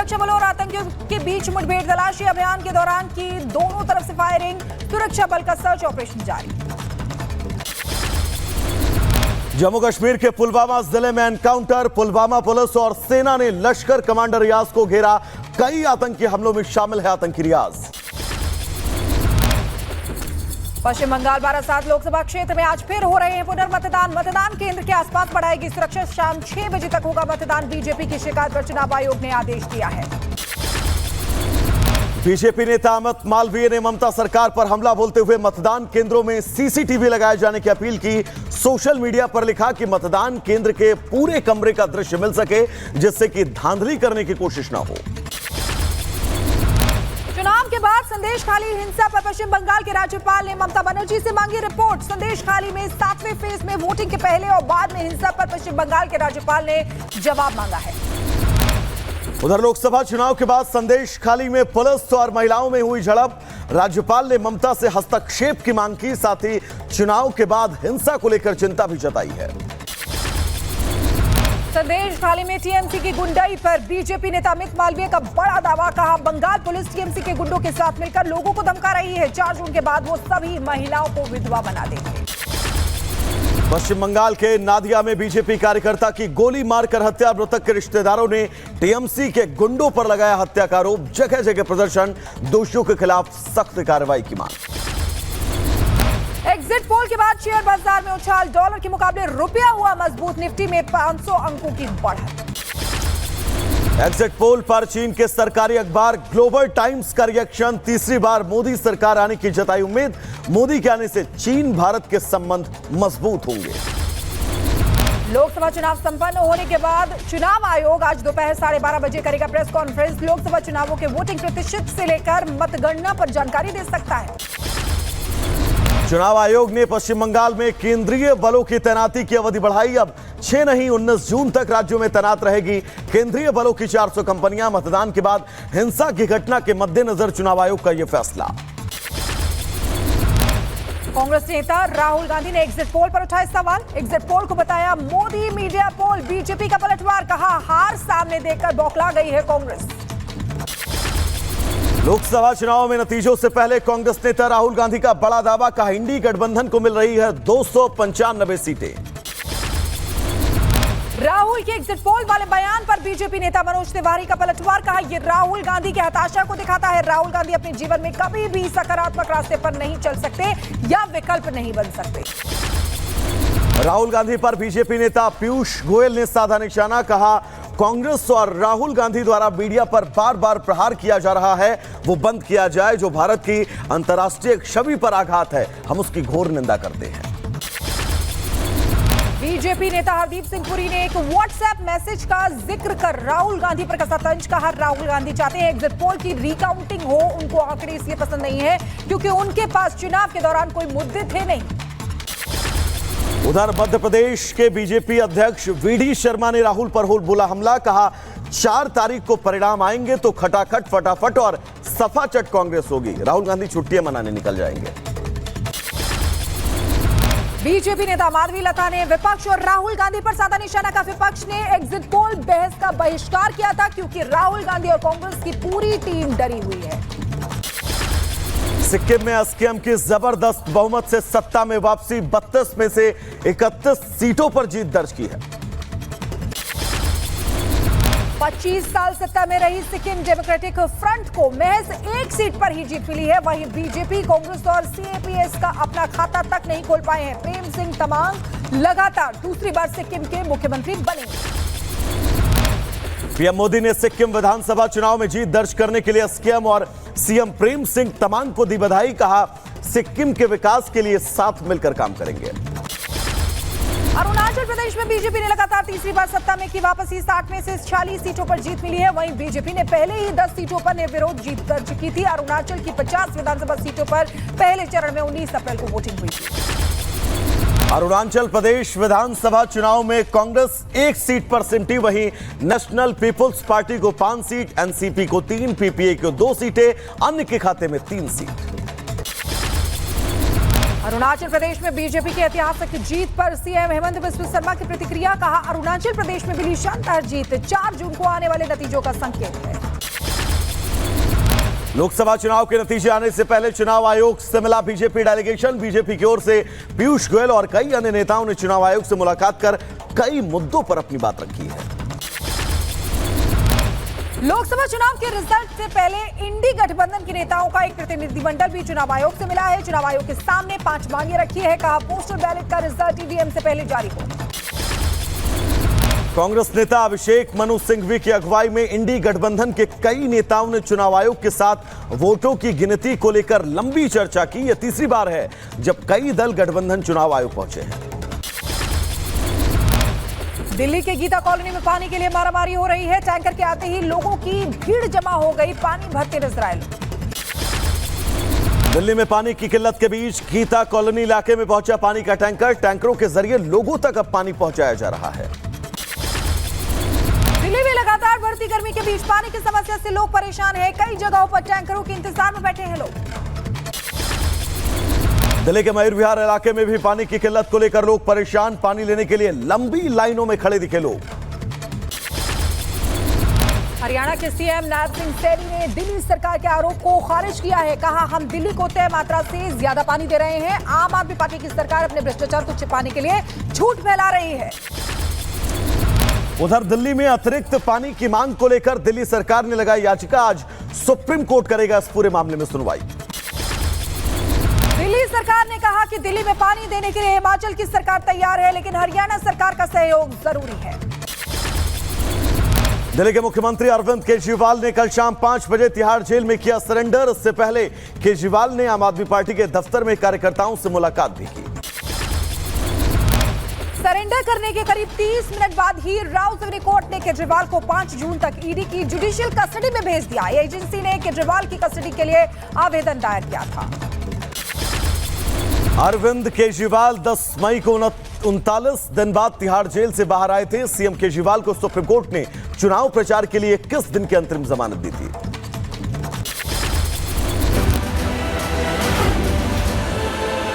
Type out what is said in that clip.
सुरक्षा बलों और आतंकियों के बीच मुठभेड़। तलाशी अभियान के दौरान की दोनों तरफ से फायरिंग। सुरक्षा बल का सर्च ऑपरेशन जारी। जम्मू कश्मीर के पुलवामा जिले में एनकाउंटर। पुलवामा पुलिस और सेना ने लश्कर कमांडर रियाज को घेरा। कई आतंकी हमलों में शामिल है आतंकी रियाज। पश्चिम बंगाल बारासात लोकसभा क्षेत्र में आज फिर हो रहे हैं पुनर्मतदान। मतदान केंद्र के आसपास बढ़ाएगी सुरक्षा। शाम 6 बजे तक होगा मतदान। बीजेपी की शिकायत पर चुनाव आयोग ने आदेश दिया है। बीजेपी नेता अमित मालवीय ने ममता सरकार पर हमला बोलते हुए मतदान केंद्रों में सीसीटीवी लगाए जाने की अपील की। सोशल मीडिया पर लिखा कि मतदान केंद्र के पूरे कमरे का दृश्य मिल सके, जिससे कि धांधली करने की कोशिश न हो। चुनाव के बाद संदेश खाली हिंसा पर पश्चिम बंगाल के राज्यपाल ने ममता बनर्जी से मांगी रिपोर्ट। संदेश खाली में 7वें फेज में वोटिंग के पहले और बाद में हिंसा पर पश्चिम बंगाल के राज्यपाल ने जवाब मांगा है। उधर लोकसभा चुनाव के बाद संदेश खाली में पुलिस और महिलाओं में हुई झड़प। राज्यपाल ने ममता से हस्तक्षेप की मांग की। साथ ही चुनाव के बाद हिंसा को लेकर चिंता भी जताई है। संदेश खाली में टीएमसी की गुंडाई पर बीजेपी नेता अमित मालवीय का बड़ा दावा। कहा, बंगाल पुलिस टीएमसी के गुंडों के साथ मिलकर लोगों को धमका रही है। 4 जून के बाद वो सभी महिलाओं को विधवा बना देंगे। पश्चिम बंगाल के नादिया में बीजेपी कार्यकर्ता की गोली मारकर हत्या। मृतक के रिश्तेदारों ने टीएमसी के गुंडों पर लगाया हत्या का आरोप। जगह जगह प्रदर्शन। दोषियों के खिलाफ सख्त कार्रवाई की मांग। एग्जिट पोल के बाद शेयर बाजार में उछाल। डॉलर के मुकाबले रुपया हुआ मजबूत। निफ्टी में 500 अंकों की बढ़त। एग्जिट पोल पर चीन के सरकारी अखबार ग्लोबल टाइम्स का रिएक्शन। तीसरी बार मोदी सरकार आने की जताई उम्मीद। मोदी के आने से चीन भारत के संबंध मजबूत होंगे। लोकसभा चुनाव संपन्न होने के बाद चुनाव आयोग आज दोपहर 12:30 बजे करेगा प्रेस कॉन्फ्रेंस। लोकसभा चुनावों के वोटिंग प्रतिशत से लेकर मतगणना पर जानकारी दे सकता है। चुनाव आयोग ने पश्चिम बंगाल में केंद्रीय बलों की तैनाती की अवधि बढ़ाई। अब 6 नहीं 19 जून तक राज्यों में तैनात रहेगी केंद्रीय बलों की 400 कंपनियां। मतदान के बाद हिंसा की घटना के मद्देनजर चुनाव आयोग का यह फैसला। कांग्रेस नेता राहुल गांधी ने एग्जिट पोल पर उठाए सवाल। एग्जिट पोल को बताया मोदी मीडिया पोल। बीजेपी का पलटवार। कहा, हार सामने देखकर बौखला गई है कांग्रेस। लोकसभा चुनाव में नतीजों से पहले कांग्रेस नेता राहुल गांधी का बड़ा दावा। कहा, इंडी गठबंधन को मिल रही है 295 सीटें। राहुल के एग्जिट पोल वाले बयान पर बीजेपी नेता मनोज तिवारी का पलटवार। कहा, यह राहुल गांधी की हताशा को दिखाता है। राहुल गांधी अपने जीवन में कभी भी सकारात्मक रास्ते पर नहीं चल सकते या विकल्प नहीं बन सकते। राहुल गांधी पर बीजेपी नेता पीयूष गोयल ने साधा निशाना। कहा, कांग्रेस और राहुल गांधी द्वारा मीडिया पर बार बार प्रहार किया जा रहा है, वो बंद किया जाए। जो भारत की अंतर्राष्ट्रीय छवि पर आघात है, हम उसकी घोर निंदा करते हैं। बीजेपी नेता हरदीप सिंह पुरी ने एक व्हाट्सएप मैसेज का जिक्र कर राहुल गांधी पर कसा तंज। कहा, राहुल गांधी चाहते हैं एग्जिट पोल की रिकाउंटिंग हो। उनको आंकड़े इसलिए पसंद नहीं है क्योंकि उनके पास चुनाव के दौरान कोई मुद्दे थे नहीं। उधर मध्य प्रदेश के बीजेपी अध्यक्ष वीडी शर्मा ने राहुल पर बोला हमला। कहा, 4 तारीख को परिणाम आएंगे तो खटाखट फटाफट और सफाचट कांग्रेस होगी। राहुल गांधी छुट्टियां मनाने निकल जाएंगे। बीजेपी नेता माधवी लता ने विपक्ष और राहुल गांधी पर साधा निशाना। का विपक्ष ने एग्जिट पोल बहस का बहिष्कार किया था क्योंकि राहुल गांधी और कांग्रेस की पूरी टीम डरी हुई है। सिक्किम में एसकेएम की जबरदस्त बहुमत से सत्ता में वापसी। 32 में से 31 सीटों पर जीत दर्ज की है। 25 साल सत्ता में रही सिक्किम डेमोक्रेटिक फ्रंट को महज 1 सीट पर ही जीत मिली है। वहीं बीजेपी, कांग्रेस और सीएपीएस का अपना खाता तक नहीं खोल पाए हैं। प्रेम सिंह तमांग लगातार दूसरी बार सिक्किम के मुख्यमंत्री बने। पीएम मोदी ने सिक्किम विधानसभा चुनाव में जीत दर्ज करने के लिए एसकेएम और सीएम प्रेम सिंह तमांग को दी बधाई। कहा, सिक्किम के विकास के लिए साथ मिलकर काम करेंगे। अरुणाचल प्रदेश में बीजेपी ने लगातार तीसरी बार सत्ता में की वापसी। 60 में से 46 सीटों पर जीत मिली है। वहीं बीजेपी ने पहले ही 10 सीटों पर निर्विरोध जीत दर्ज की थी। अरुणाचल की 50 विधानसभा सीटों पर पहले चरण में 19 अप्रैल को वोटिंग हुई थी। अरुणाचल प्रदेश विधानसभा चुनाव में कांग्रेस 1 सीट पर सिमटी। वहीं नेशनल पीपुल्स पार्टी को 5 सीट, एनसीपी को 3, पीपीए को 2 सीटें, अन्य के खाते में 3 सीट। अरुणाचल प्रदेश में बीजेपी की ऐतिहासिक जीत पर सीएम हेमंत बिस्व शर्मा की प्रतिक्रिया। कहा, अरुणाचल प्रदेश में मिली शानदार जीत 4 जून को आने वाले नतीजों का संकेत है। लोकसभा चुनाव के नतीजे आने से पहले चुनाव आयोग से मिला बीजेपी डेलीगेशन। बीजेपी की ओर से पीयूष गोयल और कई अन्य नेताओं ने चुनाव आयोग से मुलाकात कर कई मुद्दों पर अपनी बात रखी है। लोकसभा चुनाव के रिजल्ट से पहले इंडी गठबंधन के नेताओं का एक प्रतिनिधिमंडल भी चुनाव आयोग से मिला है। चुनाव आयोग के सामने 5 मांगे रखी है। कहा पोस्टल बैलेट का रिजल्ट ईवीएम से पहले जारी हो। कांग्रेस नेता अभिषेक मनु सिंघवी की अगुवाई में इंडी गठबंधन के कई नेताओं ने चुनाव आयोग के साथ वोटों की गिनती को लेकर लंबी चर्चा की। यह तीसरी बार है जब कई दल गठबंधन चुनाव आयोग पहुंचे हैं। दिल्ली के गीता कॉलोनी में पानी के लिए मारामारी हो रही है। टैंकर के आते ही लोगों की भीड़ जमा हो गई। पानी भरते नजर आए लोग। दिल्ली में पानी की किल्लत के बीच गीता कॉलोनी इलाके में पहुंचा पानी का टैंकर। टैंकरों के जरिए लोगों तक अब पानी पहुंचाया जा रहा है। दिल्ली में लगातार बढ़ती गर्मी के बीच पानी की समस्या से लोग परेशान हैं। कई जगहों पर टैंकरों के इंतजार में बैठे हैं लोग। दिल्ली के मयूर विहार इलाके में भी पानी की किल्लत को लेकर लोग परेशान। पानी लेने के लिए लंबी लाइनों में खड़े दिखे लोग। हरियाणा के सीएम नायब सिंह सैनी ने दिल्ली सरकार के आरोप को खारिज किया है। कहा हम दिल्ली को तय मात्रा से ज्यादा पानी दे रहे हैं। आम आदमी पार्टी की सरकार अपने भ्रष्टाचार को छिपाने के लिए झूठ फैला रही है। उधर दिल्ली में अतिरिक्त पानी की मांग को लेकर दिल्ली सरकार ने लगाई याचिका। आज सुप्रीम कोर्ट करेगा इस पूरे मामले में सुनवाई। दिल्ली सरकार ने कहा कि दिल्ली में पानी देने के लिए हिमाचल की सरकार तैयार है, लेकिन हरियाणा सरकार का सहयोग जरूरी है। दिल्ली के मुख्यमंत्री अरविंद केजरीवाल ने कल शाम 5 बजे तिहाड़ जेल में किया सरेंडर। इससे पहले केजरीवाल ने आम आदमी पार्टी के दफ्तर में कार्यकर्ताओं से मुलाकात भी की। सरेंडर करने के करीब 30 मिनट बाद ही राउज़ कोर्ट ने केजरीवाल को 5 जून तक ईडी की जुडिशियल कस्टडी में भेज दिया। एजेंसी ने केजरीवाल की कस्टडी के लिए आवेदन दायर किया था। अरविंद केजरीवाल 10 मई को 39 दिन बाद तिहाड़ जेल से बाहर आए थे। सीएम केजरीवाल को सुप्रीम कोर्ट ने चुनाव प्रचार के लिए 21 दिन की अंतरिम जमानत दी थी।